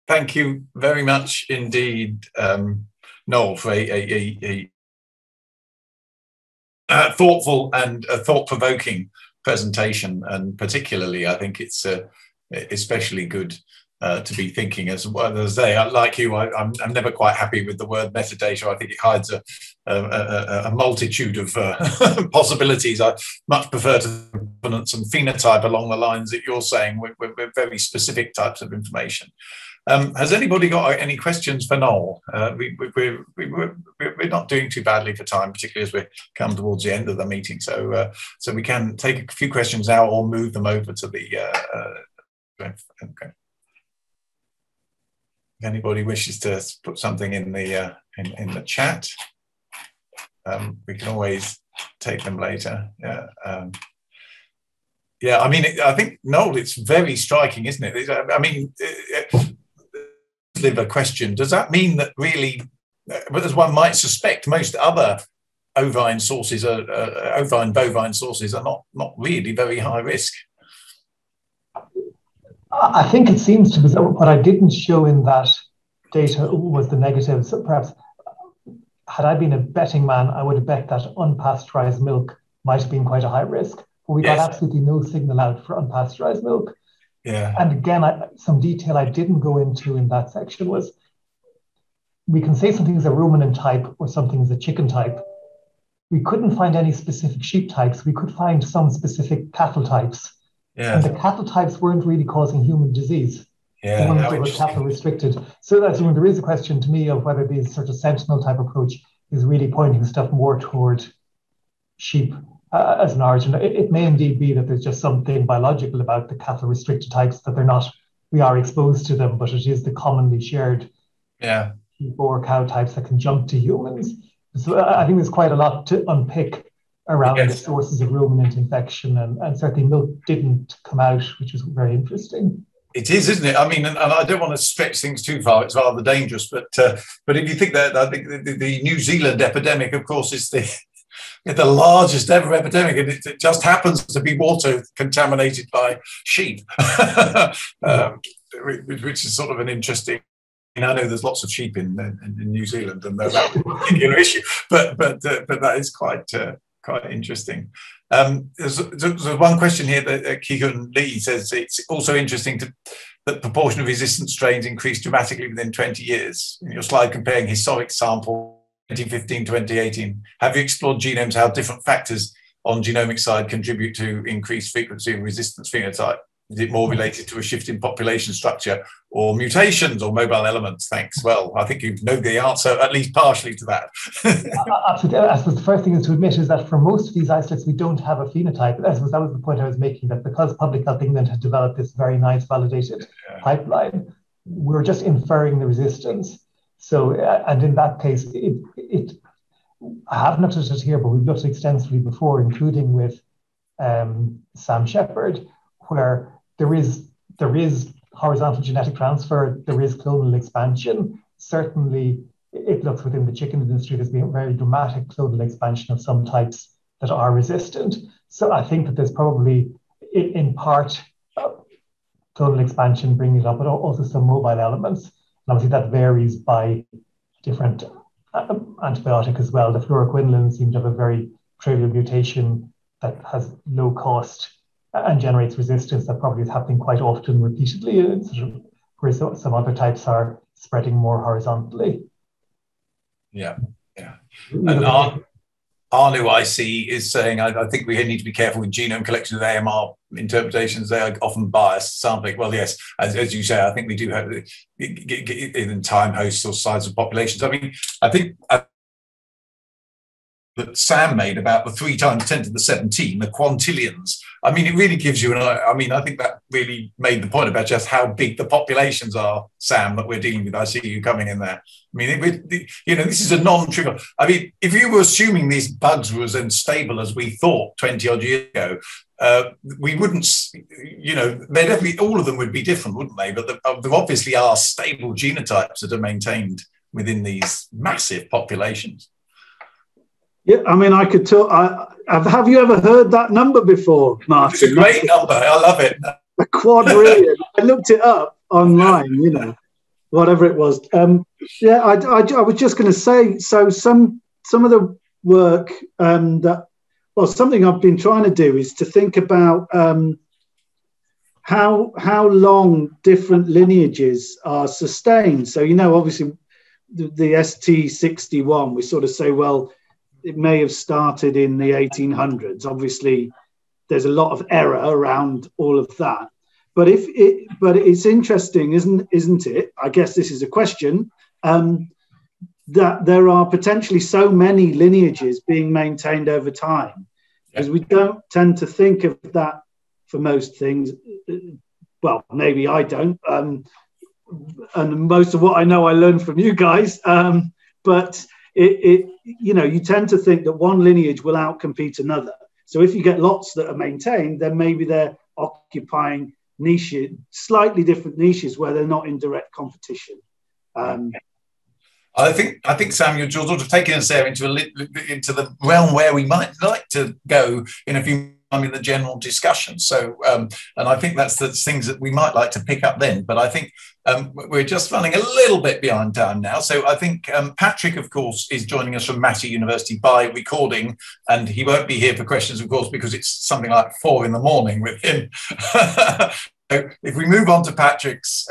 thank you very much indeed, Noel, for a thoughtful and thought-provoking presentation, and particularly I think it's especially good to be thinking as well as they are. Like you, I'm never quite happy with the word metadata. I think it hides a multitude of possibilities. I much prefer to provenance and phenotype along the lines that you're saying, with very specific types of information. Has anybody got any questions for Noel? We're not doing too badly for time, particularly as we come towards the end of the meeting. So we can take a few questions now or move them over to the. Okay. If anybody wishes to put something in the chat, we can always take them later. Yeah. Yeah. I mean, I think Noel, it's very striking, isn't it? I mean. A question, does that mean that really, as one might suspect, most other ovine sources bovine sources are not really very high risk? I think it seems to be what I didn't show in that data was the negatives. So perhaps had I been a betting man, I would have bet that unpasteurized milk might have been quite a high risk, but we got absolutely no signal out for unpasteurized milk. Yeah. And again, some detail I didn't go into in that section was we can say something is a ruminant type or something is a chicken type. We couldn't find any specific sheep types. We could find some specific cattle types. Yeah. And the cattle types weren't really causing human disease. Yeah. The ones that were cattle restricted. So that's when there is a question to me of whether this sort of sentinel type approach is really pointing stuff more toward sheep as an origin. It may indeed be that there's just something biological about the cattle restricted types that we are exposed to them, but it is the commonly shared sheep or cow types that can jump to humans. So I think there's quite a lot to unpick around the sources of ruminant infection, and certainly milk didn't come out, which was very interesting. It is, isn't it? I mean, and I don't want to stretch things too far. It's rather dangerous, but if you think that, I think the New Zealand epidemic, of course, is the largest ever epidemic, and it just happens to be water contaminated by sheep, which is sort of an interesting. I know there's lots of sheep in New Zealand, and that's a particular issue, but that is quite interesting. There's one question here that Ki-Hun Lee says it's also interesting that the proportion of resistant strains increased dramatically within 20 years. In your slide comparing historic sample 2015 to 2018, have you explored genomes, how different factors on genomic side contribute to increased frequency of resistance phenotype? Is it more related to a shift in population structure or mutations or mobile elements? Thanks. Well, I think you know the answer, at least partially, to that. Absolutely. I suppose the first thing is to admit is that for most of these isolates, we don't have a phenotype. I suppose that was the point I was making, that because Public Health England had developed this very nice validated pipeline, we're just inferring the resistance. So, and in that case, I haven't looked at it here, but we've looked extensively before, including with Sam Shepherd, where there is horizontal genetic transfer, there is clonal expansion. Certainly, it looks within the chicken industry, there's been a very dramatic clonal expansion of some types that are resistant. So I think that there's probably, in part, clonal expansion bringing it up, but also some mobile elements. And obviously that varies by different antibiotic as well. The fluoroquinolines seem to have a very trivial mutation that has low cost and generates resistance that probably is happening quite often repeatedly, whereas some other types are spreading more horizontally. Yeah. And Anu, I see, is saying, I think we need to be careful with genome collection with AMR interpretations. They are often biased sampling. Well, yes, as you say, I think we do have in time hosts or size of populations. I mean, I think that Sam made about the 3 times 10 to the 17, the quintillions. I mean, it really gives you I think that really made the point about just how big the populations are, Sam, that we're dealing with. I see you coming in there. I mean, this is a non-trivial. I mean, if you were assuming these bugs were as unstable as we thought 20 odd years ago, we wouldn't, all of them would be different, wouldn't they? But there obviously are stable genotypes that are maintained within these massive populations. Yeah, I mean, I could tell. Have you ever heard that number before, Martin? It's a great number. I love it. A quadrillion. I looked it up online, whatever it was. Yeah, I was just going to say, so some of the work something I've been trying to do is to think about how long different lineages are sustained. So, obviously the ST61, we sort of say, well, it may have started in the 1800s. Obviously, there's a lot of error around all of that. But it's interesting, isn't it? I guess this is a question, that there are potentially so many lineages being maintained over time, because we don't tend to think of that for most things. Well, maybe I don't. And most of what I know, I learned from you guys. But you tend to think that one lineage will outcompete another. So if you get lots that are maintained, then maybe they're occupying niches, slightly different niches where they're not in direct competition. I think Sam, you're sort of taking us there into the realm where we might like to go in a few in the general discussion. So, and I think that's the things that we might like to pick up then. But I think we're just running a little bit behind time now. So I think Patrick, of course, is joining us from Massey University by recording, and he won't be here for questions, of course, because it's something like 4 a.m. with him. So if we move on to Patrick's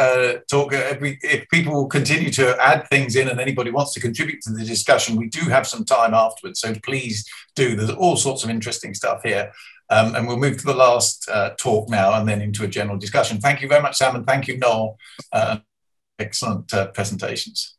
talk, if people will continue to add things in and anybody wants to contribute to the discussion, we do have some time afterwards. So please do. There's all sorts of interesting stuff here. And we'll move to the last talk now and then into a general discussion. Thank you very much, Sam, and thank you, Noel. Excellent presentations.